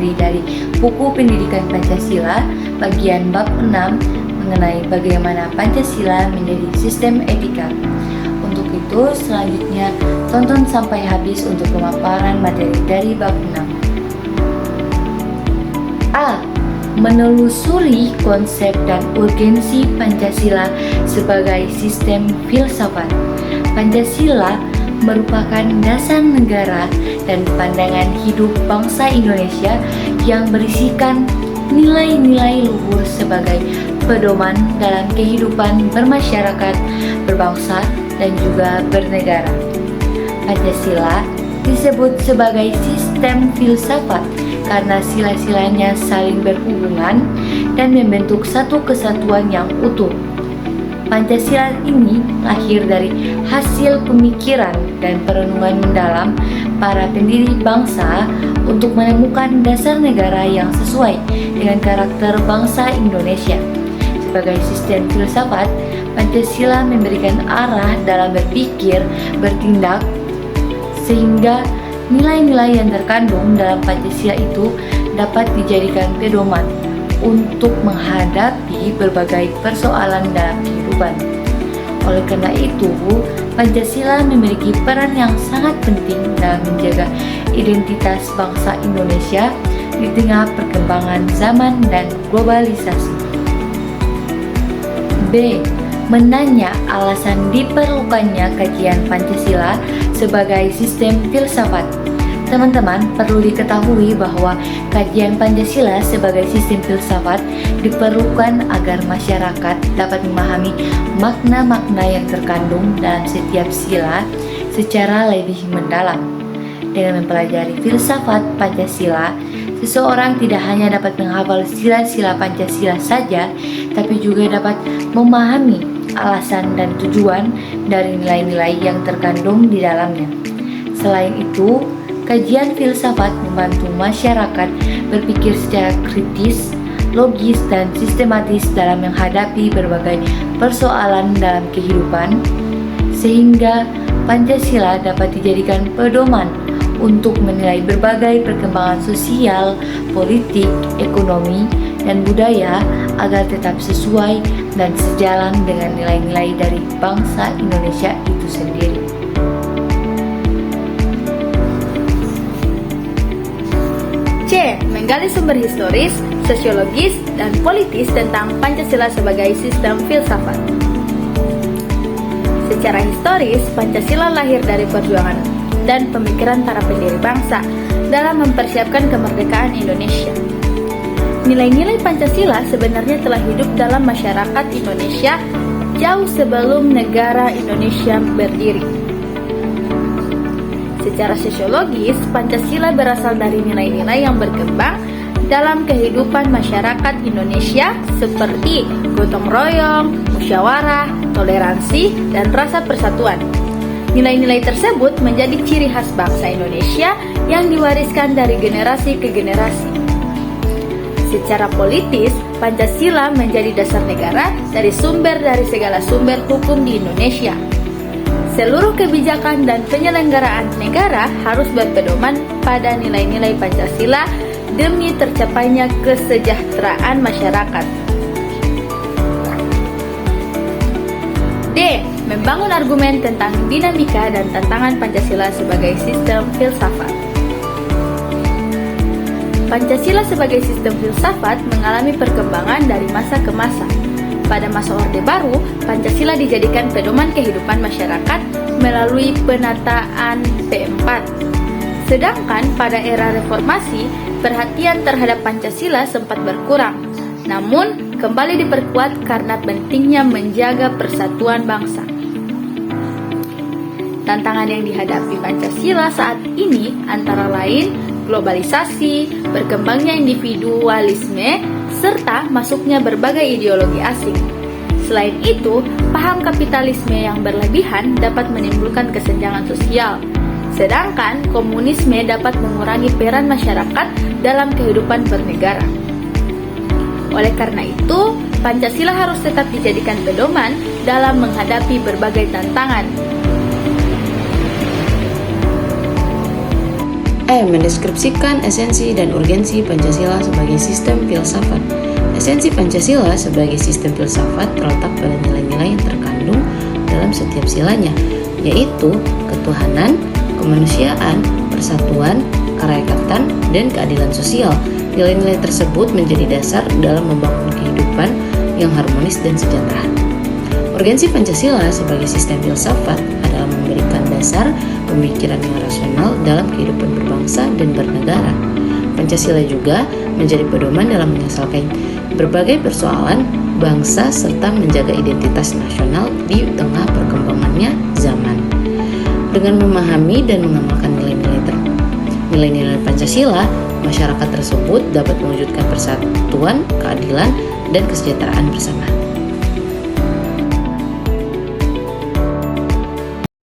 materi dari buku pendidikan Pancasila bagian bab 6 mengenai bagaimana Pancasila menjadi sistem etika. Untuk itu, selanjutnya tonton sampai habis untuk pemaparan materi dari bab 6. A. Menelusuri konsep dan urgensi Pancasila sebagai sistem filsafat. Pancasila merupakan dasar negara dan pandangan hidup bangsa Indonesia yang berisikan nilai-nilai luhur sebagai pedoman dalam kehidupan bermasyarakat, berbangsa, dan juga bernegara. Pancasila disebut sebagai sistem filsafat karena sila-silanya saling berhubungan dan membentuk satu kesatuan yang utuh. Pancasila ini lahir dari hasil pemikiran dan perenungan mendalam para pendiri bangsa untuk menemukan dasar negara yang sesuai dengan karakter bangsa Indonesia. Sebagai sistem filsafat, Pancasila memberikan arah dalam berpikir, bertindak, sehingga nilai-nilai yang terkandung dalam Pancasila itu dapat dijadikan pedoman untuk menghadapi berbagai persoalan dalam kehidupan. Oleh karena itu, Pancasila memiliki peran yang sangat penting dalam menjaga identitas bangsa Indonesia di tengah perkembangan zaman dan globalisasi. B. Menanya alasan diperlukannya kajian Pancasila sebagai sistem filsafat. Teman-teman perlu diketahui bahwa kajian Pancasila sebagai sistem filsafat diperlukan agar masyarakat dapat memahami makna-makna yang terkandung dalam setiap sila secara lebih mendalam. Dengan mempelajari filsafat Pancasila, seseorang tidak hanya dapat menghafal sila-sila Pancasila saja, tapi juga dapat memahami alasan dan tujuan dari nilai-nilai yang terkandung di dalamnya. Selain itu, kajian filsafat membantu masyarakat berpikir secara kritis, logis, dan sistematis dalam menghadapi berbagai persoalan dalam kehidupan, sehingga Pancasila dapat dijadikan pedoman untuk menilai berbagai perkembangan sosial, politik, ekonomi, dan budaya agar tetap sesuai dan sejalan dengan nilai-nilai dari bangsa Indonesia itu sendiri. C. Menggali sumber historis, sosiologis, dan politis tentang Pancasila sebagai sistem filsafat. Secara historis, Pancasila lahir dari perjuangan dan pemikiran para pendiri bangsa dalam mempersiapkan kemerdekaan Indonesia. Nilai-nilai Pancasila sebenarnya telah hidup dalam masyarakat Indonesia jauh sebelum negara Indonesia berdiri. Secara sosiologis, Pancasila berasal dari nilai-nilai yang berkembang dalam kehidupan masyarakat Indonesia seperti gotong royong, musyawarah, toleransi, dan rasa persatuan. Nilai-nilai tersebut menjadi ciri khas bangsa Indonesia yang diwariskan dari generasi ke generasi. Secara politis, Pancasila menjadi dasar negara dari segala sumber hukum di Indonesia. Seluruh kebijakan dan penyelenggaraan negara harus berpedoman pada nilai-nilai Pancasila demi tercapainya kesejahteraan masyarakat. D. Membangun argumen tentang dinamika dan tantangan Pancasila sebagai sistem filsafat. Pancasila sebagai sistem filsafat mengalami perkembangan dari masa ke masa. Pada masa Orde Baru, Pancasila dijadikan pedoman kehidupan masyarakat melalui penataan P4. Sedangkan pada era reformasi, perhatian terhadap Pancasila sempat berkurang, namun kembali diperkuat karena pentingnya menjaga persatuan bangsa. Tantangan yang dihadapi Pancasila saat ini antara lain globalisasi, berkembangnya individualisme, serta masuknya berbagai ideologi asing. Selain itu, paham kapitalisme yang berlebihan dapat menimbulkan kesenjangan sosial, sedangkan komunisme dapat mengurangi peran masyarakat dalam kehidupan bernegara. Oleh karena itu, Pancasila harus tetap dijadikan pedoman dalam menghadapi berbagai tantangan. Mendeskripsikan esensi dan urgensi Pancasila sebagai sistem filsafat. Esensi Pancasila sebagai sistem filsafat terletak pada nilai-nilai yang terkandung dalam setiap silanya, yaitu ketuhanan, kemanusiaan, persatuan, kerakyatan, dan keadilan sosial. Nilai-nilai tersebut menjadi dasar dalam membangun kehidupan yang harmonis dan sejahtera. Urgensi Pancasila sebagai sistem filsafat adalah memberikan dasar pemikiran yang rasional dalam kehidupan berbangsa dan bernegara. Pancasila juga menjadi pedoman dalam menyelesaikan berbagai persoalan bangsa serta menjaga identitas nasional di tengah perkembangannya zaman. Dengan memahami dan mengamalkan nilai-nilai Pancasila, masyarakat tersebut dapat mewujudkan persatuan, keadilan, dan kesejahteraan bersama.